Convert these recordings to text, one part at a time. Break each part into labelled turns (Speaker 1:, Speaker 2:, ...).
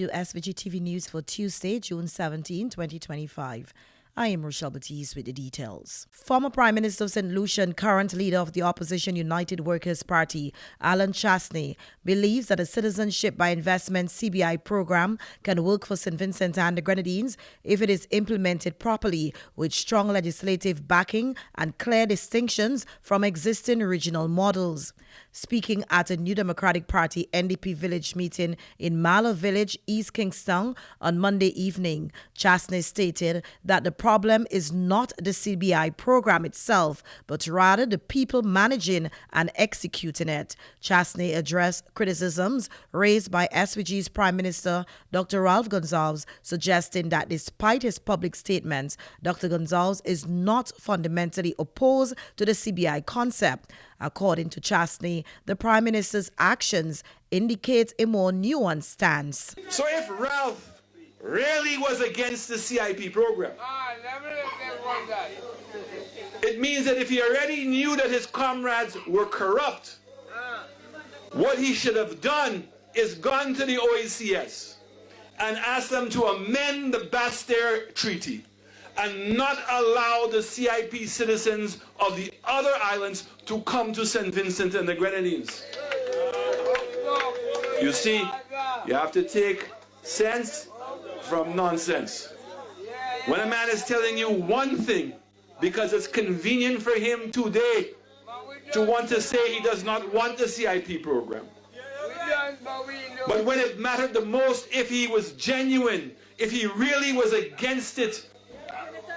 Speaker 1: to SVG-TV News for Tuesday, June 17, 2025. I am Rochelle Batiste with the details. Former Prime Minister of St. Lucia and current leader of the opposition United Workers' Party, Alan Chastney, believes that a Citizenship by Investment CBI program can work for St. Vincent and the Grenadines if it is implemented properly with strong legislative backing and clear distinctions from existing regional models. Speaking at a New Democratic Party NDP village meeting in Mallow Village, East Kingston on Monday evening, Chastney stated that the problem is not the CBI program itself, but rather the people managing and executing it. Chastney addressed criticisms raised by SVG's Prime Minister, Dr. Ralph Gonsalves, suggesting that despite his public statements, Dr. Gonsalves is not fundamentally opposed to the CBI concept. According to Chastney, the Prime Minister's actions indicate a more nuanced stance.
Speaker 2: So if Ralph really was against the CIP program, it means that if he already knew that his comrades were corrupt, what he should have done is gone to the OACS and asked them to amend the Bastille Treaty and not allow the CIP citizens of the other islands to come to St. Vincent and the Grenadines. You see, you have to take sense from nonsense. When a man is telling you one thing because it's convenient for him today to want to say he does not want the CIP program. But when it mattered the most, if he was genuine, if he really was against it,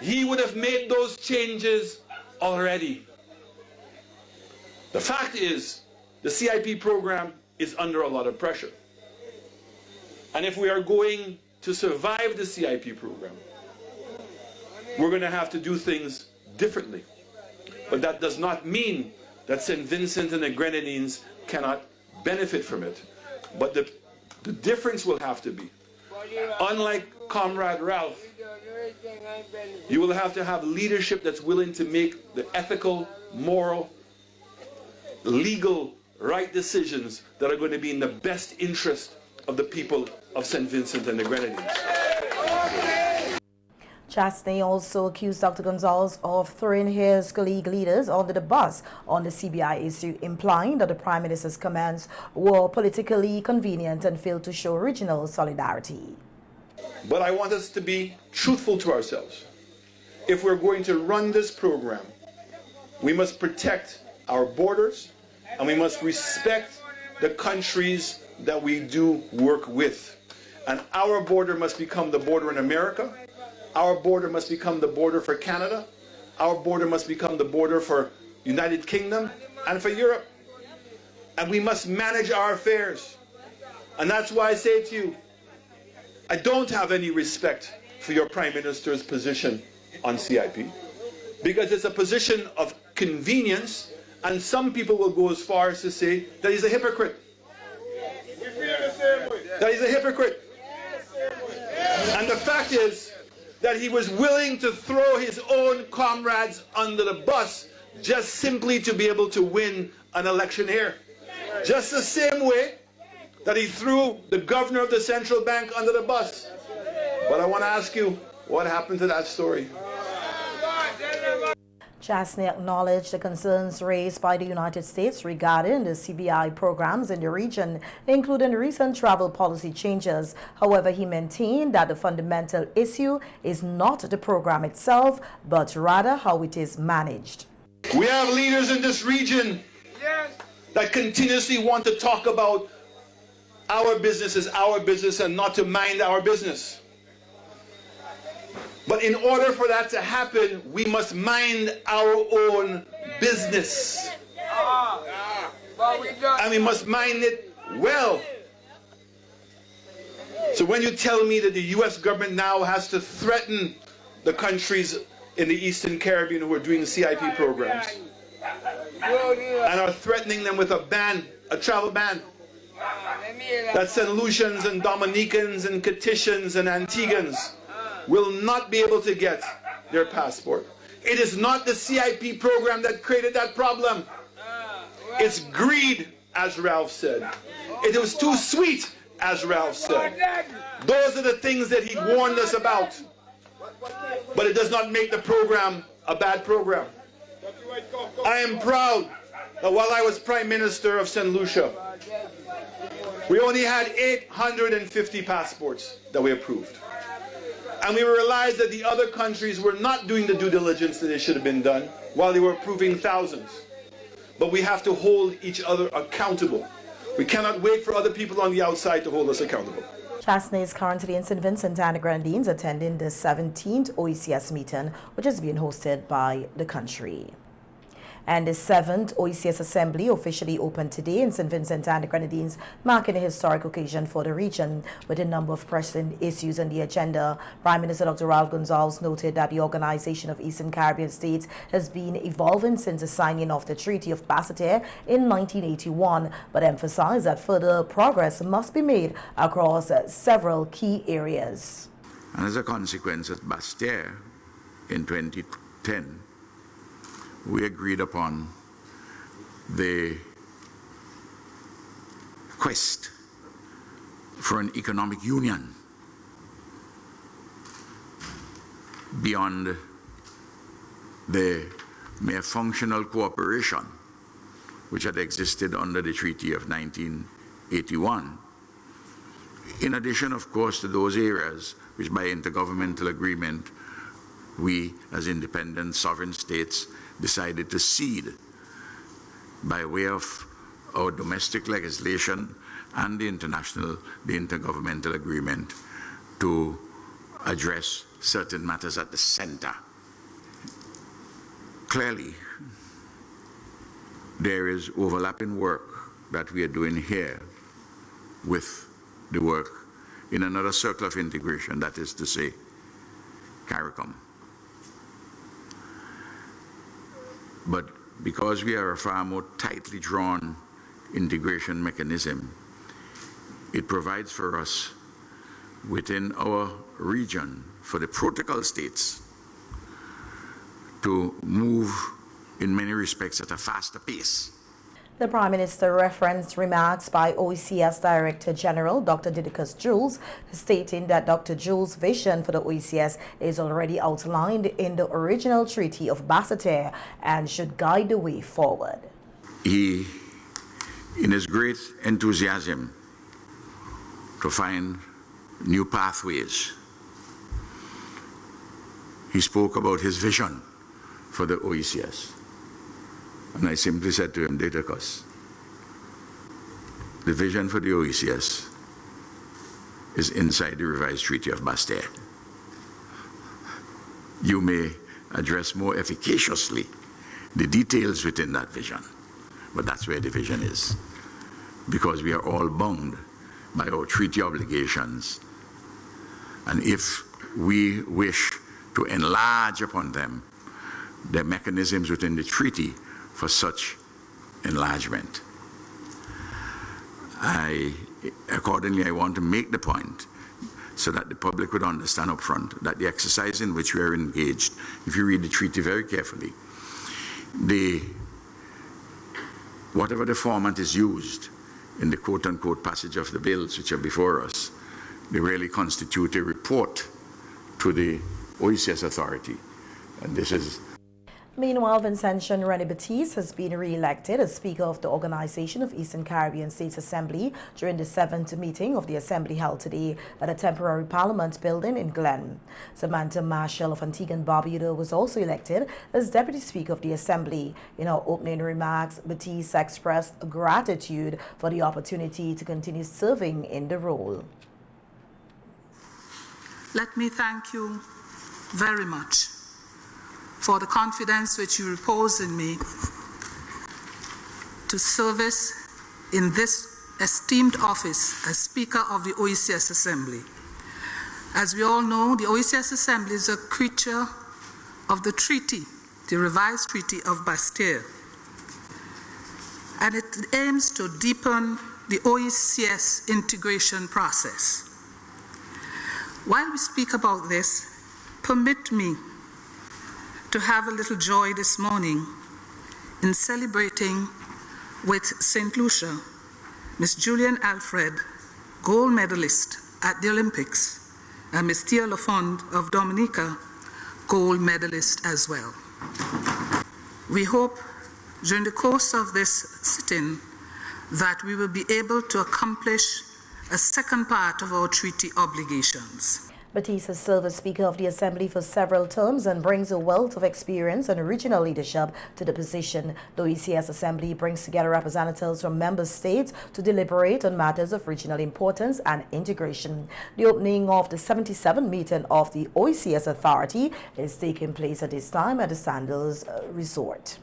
Speaker 2: he would have made those changes already. The fact is, the CIP program is under a lot of pressure. And if we are going to survive the CIP program, we're going to have to do things differently. But that does not mean that St. Vincent and the Grenadines cannot benefit from it. But the difference will have to be, unlike Comrade Ralph, you will have to have leadership that's willing to make the ethical, moral, legal, right decisions that are going to be in the best interest of the people of St. Vincent and the Grenadines.
Speaker 1: Chastney also accused Dr. Gonsalves of throwing his colleague leaders under the bus on the CBI issue, implying that the Prime Minister's comments were politically convenient and failed to show regional solidarity.
Speaker 2: But I want us to be truthful to ourselves. If we're going to run this program, we must protect our borders and we must respect the countries that we do work with. And our border must become the border in America. Our border must become the border for Canada. Our border must become the border for United Kingdom and for Europe. And we must manage our affairs. And that's why I say to you, I don't have any respect for your Prime Minister's position on CIP, because it's a position of convenience, and some people will go as far as to say that he's a hypocrite. That he's a hypocrite. And the fact is that he was willing to throw his own comrades under the bus just simply to be able to win an election here. Just the same way that he threw the governor of the central bank under the bus. But I want to ask you, what happened to that story?
Speaker 1: Chastney acknowledged the concerns raised by the United States regarding the CBI programs in the region, including recent travel policy changes. However, he maintained that the fundamental issue is not the program itself, but rather how it is managed.
Speaker 2: We have leaders in this region that continuously want to talk about our business is our business and not to mind our business. But in order for that to happen, we must mind our own business. And we must mind it well. So when you tell me that the US government now has to threaten the countries in the Eastern Caribbean who are doing the CIP programs and are threatening them with a ban, a travel ban, that St. Lucians and Dominicans and Catitians and Antiguans will not be able to get their passport. It is not the CIP program that created that problem. It's greed, as Ralph said. It was too sweet as Ralph said. Those are the things that he warned us about. But it does not make the program a bad program. I am proud that while I was Prime Minister of St. Lucia, we only had 850 passports that we approved. And we realized that the other countries were not doing the due diligence that they should have been done while they were approving thousands. But we have to hold each other accountable. We cannot wait for other people on the outside to hold us accountable.
Speaker 1: Chastney is currently in St. Vincent and the Grenadines attending the 17th OECS meeting, which is being hosted by the country. And the 7th OECS Assembly officially opened today in St. Vincent and the Grenadines, marking a historic occasion for the region. With a number of pressing issues on the agenda, Prime Minister Dr. Ralph Gonsalves noted that the Organization of Eastern Caribbean States has been evolving since the signing of the Treaty of Basseterre in 1981, but emphasized that further progress must be made across several key areas.
Speaker 3: And as a consequence of Basseterre in 2010, we agreed upon the quest for an economic union beyond the mere functional cooperation which had existed under the Treaty of 1981. In addition, of course, to those areas which by intergovernmental agreement we as independent sovereign states decided to cede by way of our domestic legislation and the intergovernmental agreement to address certain matters at the center. Clearly, there is overlapping work that we are doing here with the work in another circle of integration, that is to say, CARICOM. But because we are a far more tightly drawn integration mechanism, it provides for us within our region for the protocol states to move in many respects at a faster pace.
Speaker 1: The Prime Minister referenced remarks by OECS Director General Dr. Didicus Jules, stating that Dr. Jules' vision for the OECS is already outlined in the original Treaty of Basseterre and should guide the way forward.
Speaker 3: He, in his great enthusiasm to find new pathways, he spoke about his vision for the OECS. And I simply said to him, Didicus, the vision for the OECS is inside the revised Treaty of Basseterre. You may address more efficaciously the details within that vision, but that's where the vision is, because we are all bound by our treaty obligations, and if we wish to enlarge upon them, there are mechanisms within the treaty for such enlargement. Accordingly, I want to make the point so that the public would understand up front that the exercise in which we are engaged, if you read the treaty very carefully, whatever the format is used in the quote-unquote passage of the bills which are before us, they really constitute a report to the OECS authority. And this is.
Speaker 1: Meanwhile, Vincentian René Batiste has been re-elected as Speaker of the Organization of Eastern Caribbean States Assembly during the 7th meeting of the Assembly held today at a temporary Parliament building in Glen. Samantha Marshall of Antigua and Barbuda was also elected as Deputy Speaker of the Assembly. In her opening remarks, Batiste expressed gratitude for the opportunity to continue serving in the role.
Speaker 4: Let me thank you very much for the confidence which you repose in me to service in this esteemed office as Speaker of the OECS Assembly. As we all know, the OECS Assembly is a creature of the treaty, the revised Treaty of Basseterre, and it aims to deepen the OECS integration process. While we speak about this, permit me to have a little joy this morning in celebrating with St. Lucia, Miss Julian Alfred, gold medalist at the Olympics, and Ms. Tia Lafond of Dominica, gold medalist as well. We hope during the course of this sit-in that we will be able to accomplish a second part of our treaty obligations.
Speaker 1: Batista served as Speaker of the Assembly for several terms and brings a wealth of experience and regional leadership to the position. The OECS Assembly brings together representatives from member states to deliberate on matters of regional importance and integration. The opening of the 77th meeting of the OECS Authority is taking place at this time at the Sandals Resort.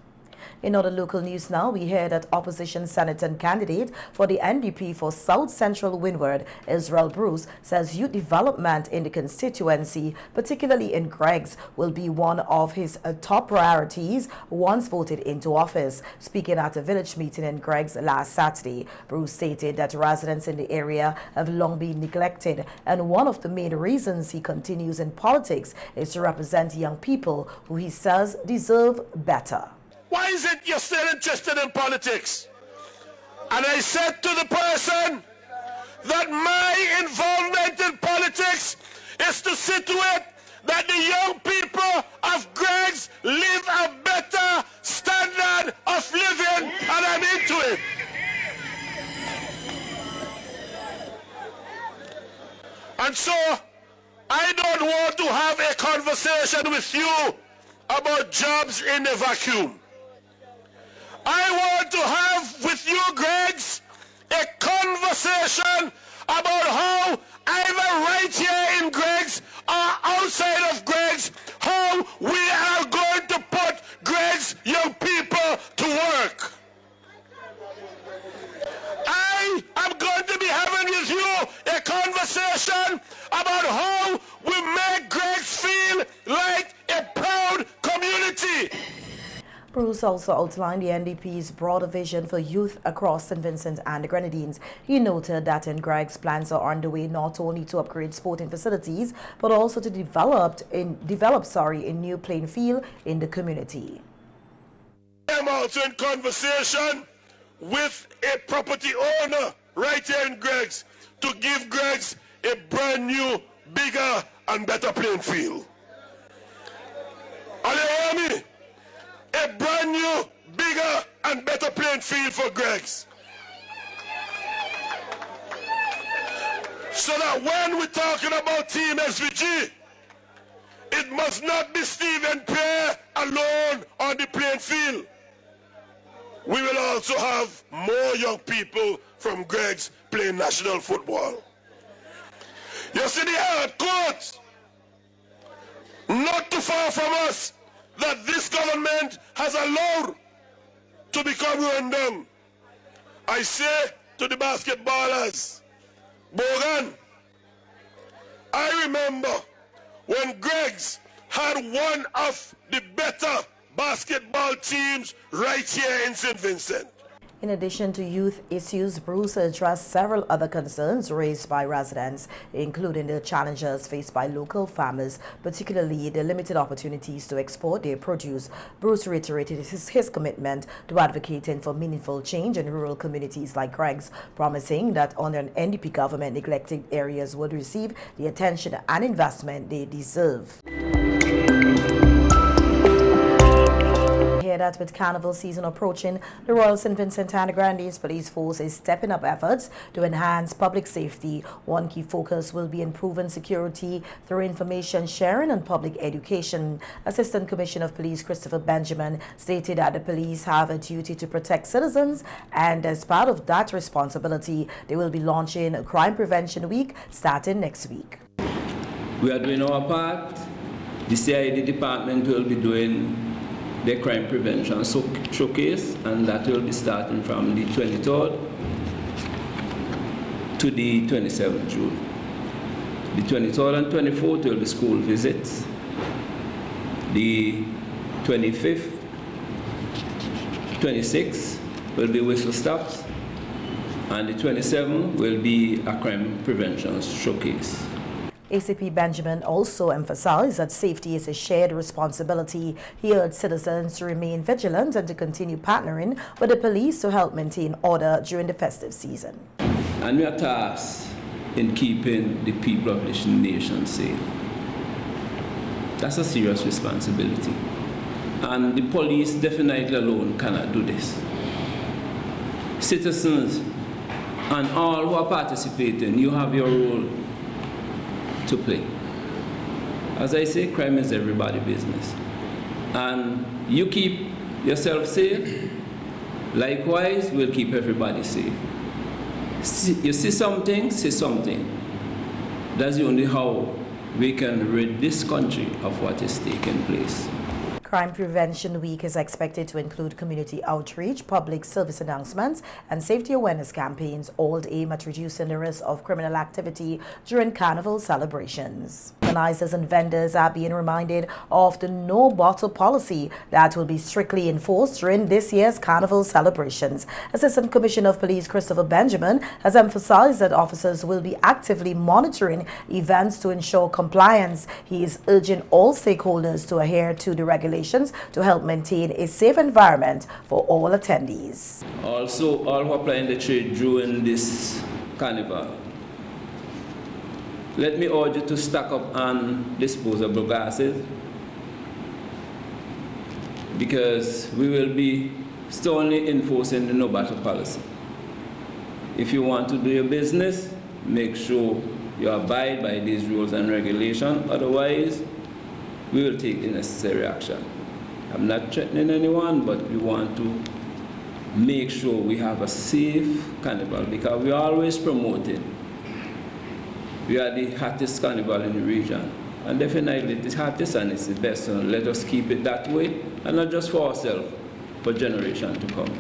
Speaker 1: In other local news now, we hear that opposition senator candidate for the NDP for South Central Windward, Israel Bruce, says youth development in the constituency, particularly in Greggs, will be one of his top priorities once voted into office. Speaking at a village meeting in Greggs last Saturday, Bruce stated that residents in the area have long been neglected, and one of the main reasons he continues in politics is to represent young people who he says deserve better.
Speaker 5: Why is it you're still interested in politics? And I said to the person that my involvement in politics is to situate that the young people of Greggs live a better standard of living, and I'm into it. And so I don't want to have a conversation with you about jobs in a vacuum. I want to have with you, Greggs, a conversation about how either right here in Greggs or outside of Greggs, how we are going to put Greggs young people to work. I am going to be having with you a conversation about how we make Greggs feel like a proud community.
Speaker 1: Bruce also outlined the NDP's broader vision for youth across St. Vincent and the Grenadines. He noted that in Greggs, plans are underway not only to upgrade sporting facilities, but also to develop a new playing field in the community.
Speaker 5: I'm also in conversation with a property owner right here in Greggs to give Greggs a brand new, bigger and better playing field. Are you hear me? A brand new, bigger and better playing field for Greggs. So that when we're talking about Team SVG, it must not be Stephen Pierre alone on the playing field. We will also have more young people from Greggs playing national football. You see the hard court, not too far from us, that this government has allowed to become run down. I say to the basketballers, Bogan, I remember when Greggs had one of the better basketball teams right here in St. Vincent.
Speaker 1: In addition to youth issues, Bruce addressed several other concerns raised by residents, including the challenges faced by local farmers, particularly the limited opportunities to export their produce. Bruce reiterated his commitment to advocating for meaningful change in rural communities like Greggs, promising that under an NDP government, neglected areas would receive the attention and investment they deserve. That with carnival season approaching, the Royal St. Vincent and the Grenadines Police Force is stepping up efforts to enhance public safety. One key focus will be improving security through information sharing and public education. Assistant Commissioner of Police Christopher Benjamin stated that the police have a duty to protect citizens, and as part of that responsibility, they will be launching a Crime Prevention Week starting next week.
Speaker 6: We are doing our part. The CID department will be doing the crime prevention showcase, and that will be starting from the 23rd to the 27th June. The 23rd and 24th will be school visits. The 25th, 26th will be whistle stops, and the 27th will be a crime prevention showcase.
Speaker 1: ACP Benjamin also emphasized that safety is a shared responsibility. He urged citizens to remain vigilant and to continue partnering with the police to help maintain order during the festive season.
Speaker 6: And we are tasked in keeping the people of this nation safe. That's a serious responsibility. And the police definitely alone cannot do this. Citizens and all who are participating, you have your role to play. As I say, crime is everybody's business. And you keep yourself safe, likewise, we'll keep everybody safe. You see something, say something. That's the only how we can rid this country of what is taking place.
Speaker 1: Crime Prevention Week is expected to include community outreach, public service announcements, and safety awareness campaigns, all aimed at reducing the risk of criminal activity during carnival celebrations. Organizers and vendors are being reminded of the no bottle policy that will be strictly enforced during this year's carnival celebrations. Assistant Commissioner of Police Christopher Benjamin has emphasized that officers will be actively monitoring events to ensure compliance. He is urging all stakeholders to adhere to the regulations to help maintain a safe environment for all attendees.
Speaker 6: Also, all who are playing the trade during this carnival, let me urge you to stock up on disposable glasses, because we will be sternly enforcing the no battle policy. If you want to do your business, make sure you abide by these rules and regulations, otherwise we will take the necessary action. I'm not threatening anyone, but we want to make sure we have a safe carnival, because we are always promoted. We are the hottest carnival in the region, and definitely the hottest, and it's the best. So let us keep it that way, and not just for ourselves, for generations to come.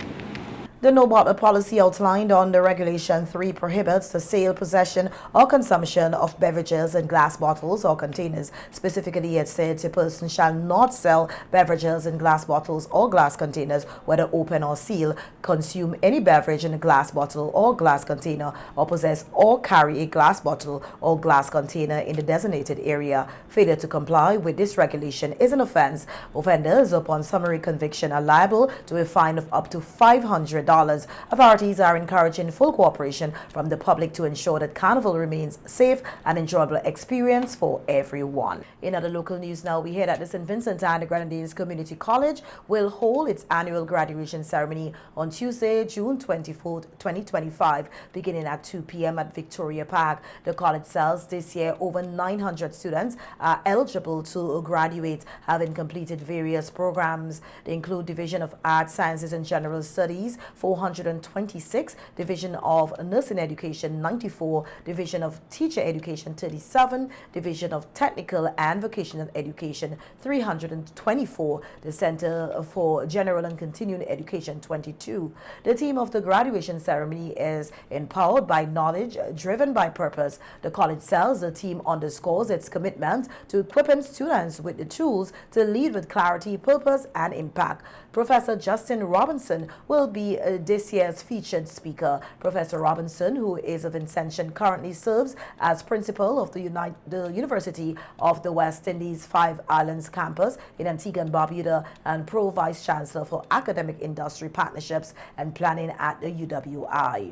Speaker 1: The no bottle policy outlined under Regulation 3 prohibits the sale, possession, or consumption of beverages in glass bottles or containers. Specifically, it says a person shall not sell beverages in glass bottles or glass containers, whether open or sealed, consume any beverage in a glass bottle or glass container, or possess or carry a glass bottle or glass container in the designated area. Failure to comply with this regulation is an offense. Offenders, upon summary conviction, are liable to a fine of up to $500. Authorities are encouraging full cooperation from the public to ensure that Carnival remains safe and enjoyable experience for everyone. In other local news now, we hear that the St. Vincent and the Grenadines Community College will hold its annual graduation ceremony on Tuesday, June 24th, 2025, beginning at 2 p.m. at Victoria Park. The college says this year over 900 students are eligible to graduate, having completed various programs. They include Division of Arts, Sciences and General Studies, 426, Division of Nursing Education, 94, Division of Teacher Education, 37, Division of Technical and Vocational Education, 324, the Center for General and Continuing Education, 22. The theme of the graduation ceremony is Empowered by Knowledge, Driven by Purpose. The college says the team underscores its commitment to equipping students with the tools to lead with clarity, purpose, and impact. Professor Justin Robinson will be this year's featured speaker. Professor Robinson, who is of Ascension, currently serves as principal of the University of the West Indies Five Islands campus in Antigua and Barbuda, and Pro-Vice Chancellor for Academic Industry Partnerships and Planning at the UWI.